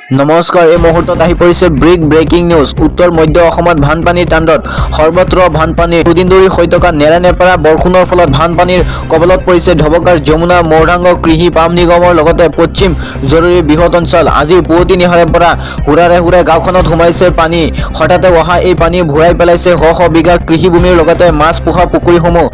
নমস্কাৰ, এই মুহূৰ্তত আহি পৰিছে ব্ৰেকিং নিউজ। উত্তৰ মধ্য অসমত বানপানীৰ তাণ্ডৱ, সৰ্বত্ৰ বানপানী। দুদিন ধৰি হৈ থকা নেৰানেপেৰা বৰষুণৰ ফলত বানপানীৰ কবলত পৰিছে ধবকাৰ, যমুনা, মৰ্দাঙ্গ কৃষি পাম নিগমৰ লগতে পশ্চিম জৰুৰী বৃহৎ অঞ্চল। আজি পুৱতি নিশাৰে পৰা হুৰাৰে গাঁওখনত সোমাইছে পানী। হঠাতে অহা এই পানী ভৰাই পেলাইছে শ শ বিঘা কৃষিভূমিৰ লগতে মাছ পোহা পুখুৰীসমূহ।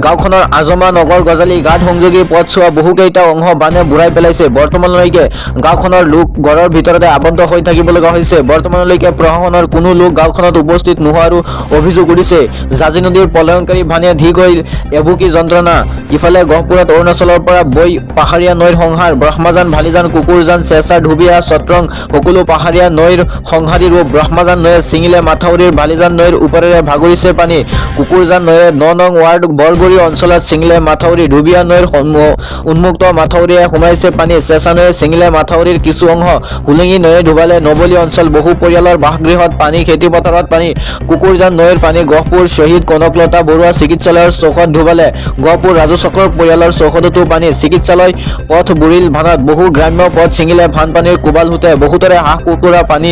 গাঁওখনৰ আজমা নগৰ গজালি ঘাট সংযোগী পথছোৱা বহুকেইটা অংশ বানে বুৰাই পেলাইছে। বৰ্তমানলৈকে গাঁওখনৰ লোক ঘৰৰ ভিতৰতে আবদ্ধ হৈ থাকিবলগা হৈছে। বৰ্তমানলৈকে প্ৰশাসনৰ কোনো লোক গাঁওখনত উপস্থিত নোহোৱাৰো অভিযোগ উঠিছে। জাঁজি নদীৰ প্ৰলয়ংকাৰী ভানে ধি গৈ এভুকি যন্ত্ৰণা। ইফালে গহপুৰত অৰুণাচলৰ পৰা বৈ পাহাৰীয়া নৈৰ সংহাৰ, ব্ৰহ্মাজান, ভালিজান, কুকুৰজান, চেঁচা, ধুবিয়া, চট্ৰং সকলো পাহাৰীয়া নৈৰ সংহাৰী ৰূপ। ব্ৰহ্মাজান নৈয়ে ছিঙিলে মাথাউৰিৰ, ভালিজান নৈৰ ওপৰেৰে ভাগৰিছে পানী। কুকুৰজান নৈয়ে ৯ নং ৱাৰ্ড বৰগুৰি অঞ্চলত ছিঙিলে মাথাউৰি। ধুবিয়া নৈৰ উন্মুক্ত মাথাউৰিয়ে সোমাইছে পানী। চেঁচা নৈয়ে ছিঙিলে মাথাউৰিৰ কিছু অংশ। হুলিঙি নৈয়ে ডুবালে নবলী অঞ্চল, বহু পৰিয়ালৰ বাসগৃহত পানী, খেতিপথাৰত পানী। কুকুৰজান নৈৰ পানী গহপুৰ শ্বহীদ কনকলতা বৰুৱা চিকিৎসালয়ৰ চৌহদ ডুবালে। গহপুৰ ৰাজু চক্ৰৰ পৰিয়ালৰ চৌহদতো পানী। চিকিৎসালয় পথ বুৰিল ভানত, বহু গ্ৰাম্য পথ ছিঙিলে বানপানীৰ কোবাল হোতে। বহুতৰে হাঁহ কুকুৰা পানী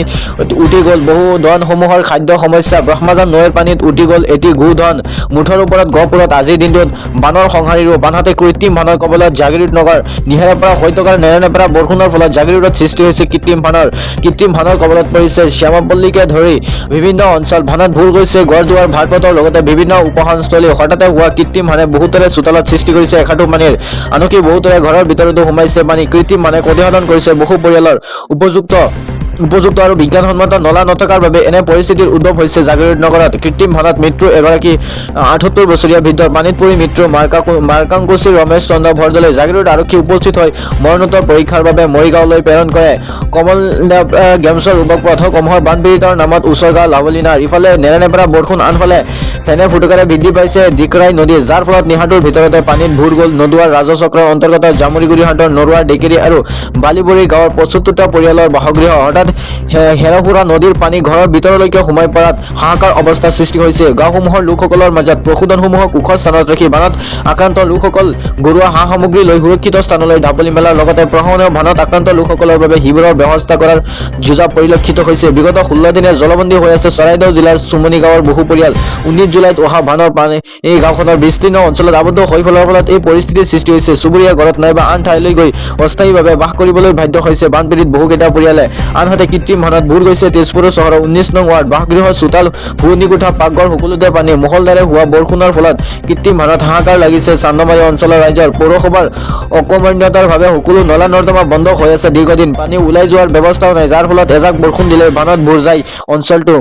উটি গ'ল। বহু ধনসমূহৰ খাদ্য সমস্যা। ব্ৰহ্মাজান নৈৰ পানীত উটি গ'ল এটি গো ধন। মুঠৰ ওপৰত গহপুৰত আজিৰ দিনটোত বানৰ সংহাৰী ৰূপ। আনহাতে কৃত্ৰিম বানৰ কবলত জাগিৰোড নগৰ। নিশাৰে পৰা হৈ থকা নেৰানেপেৰা বৰষুণৰ ফলত জাগিৰোডত সৃষ্টি হৈছে কৃত্ৰিম বানৰ কবলত পৰিছে শ্যামাপল্লীকে ধৰি বিভিন্ন অঞ্চল। বানত ভুৰ গৈছে গড়দুৱাৰ, ভাৰপথৰ লগতে বিভিন্ন উপহানস্থলী। হঠাতে হোৱা কৃত্ৰিম বানে বহুতৰে চোতালত সৃষ্টি কৰিছে একাঠু পানীৰ। আনকি বহুতৰে ঘৰৰ ভিতৰতো সোমাইছে পানী। কৃত্ৰিম বানে ক্ষতিসাধন কৰিছে বহু পৰিয়ালৰ। উপযুক্ত আৰু বিজ্ঞানসন্মত নলা নথকাৰ বাবে এনে পৰিস্থিতিৰ উদ্ভৱ হৈছে জাগিৰোড নগৰত। কৃত্ৰিম বানত মৃত্যু এগৰাকী ৭৮ বছৰীয়া বৃদ্ধৰ। পানীত পৰি মৃত্যু মাৰ্কাংকুচিৰ ৰমেশ চন্দ্ৰ বৰদলৈ। জাগিৰোড আৰক্ষী উপস্থিত হৈ মৰণোত্তৰ পৰীক্ষাৰ বাবে মৰিগাঁওলৈ প্ৰেৰণ কৰে। কমলদেৱ গেমছৰ উপপথসমূহৰ বানপীড়িতৰ নামত উছৰ্গা লাভলীনাৰ। ইফালে নেৰানেপেৰা বৰষুণ, আনফালে ফেনে ফুটুকাৰে বৃদ্ধি পাইছে দিকৰাই নদী, যাৰ ফলত নিশাটোৰ ভিতৰতে পানীত ভুৰ গ'ল নদুৱাৰ ৰাজহ চক্ৰৰ অন্তৰ্গত জামুৰিগুৰিহাটৰ নৰুৱা, ডেকেৰী আৰু বালিবৰী গাঁৱৰ ৭৫টা পৰিয়ালৰ বাসগৃহ। হঠাৎ হেৰসুৰা নদীৰ পানী ঘৰৰ ভিতৰলৈকে সোমাই পৰাত হাহাকাৰ অৱস্থাৰ সৃষ্টি হৈছে। গাঁওসমূহৰ লোকসকলৰ মাজত পশুধনসমূহক ওখ স্থানত ৰাখি বানত আক্ৰান্ত লোকসকল ঘৰুৱা সা সামগ্ৰী লৈ সুৰক্ষিত স্থানলৈ ঢাপলি মেলাৰ লগতে প্ৰশাসনেও বানত আক্ৰান্ত লোকসকলৰ বাবে শিবিৰৰ ব্যৱস্থা কৰাৰ যোজা পৰিলক্ষিত হৈছে। বিগত 16 দিনে জলবন্দী হৈ আছে চৰাইদেউ জিলাৰ চুমনি গাঁৱৰ বহু পৰিয়াল। 19 জুলাইত অহা বানৰ পানী এই গাঁওখনৰ বিস্তীৰ্ণ অঞ্চলত আবদ্ধ হৈ পৰাৰ ফলত এই পৰিস্থিতিৰ সৃষ্টি হৈছে। চুবুৰীয়া ঘৰত নাইবা আন ঠাইলৈ গৈ অস্থায়ীভাৱে বাস কৰিবলৈ বাধ্য হৈছে বানপীড়িত বহুকেইটা পৰিয়ালে। আনহাতে কৃত্ৰিম বানত ভুৰ গৈছে তেজপুৰ চহৰৰ 19 নং ৱাৰ্ড। বাসগৃহ, চোতাল, পুৰণি কোঠা, পাকঘৰ সকলোতে পানী। মুষলধাৰে হোৱা বৰষুণৰ ফলত কৃত্ৰিম বানত হাহাকাৰ লাগিছে চান্দমাৰী অঞ্চলৰ ৰাইজৰ। পৌৰসভাৰ অকৰ্মণ্যতাৰ বাবে সকলো নলা নৰ্দমা বন্ধ হৈ আছে দীৰ্ঘদিন। পানী ওলাই যোৱাৰ ব্যৱস্থাও নাই, যাৰ ফলত এজাক বৰষুণ দিলে বানত ভুৰ যায় অঞ্চলটো।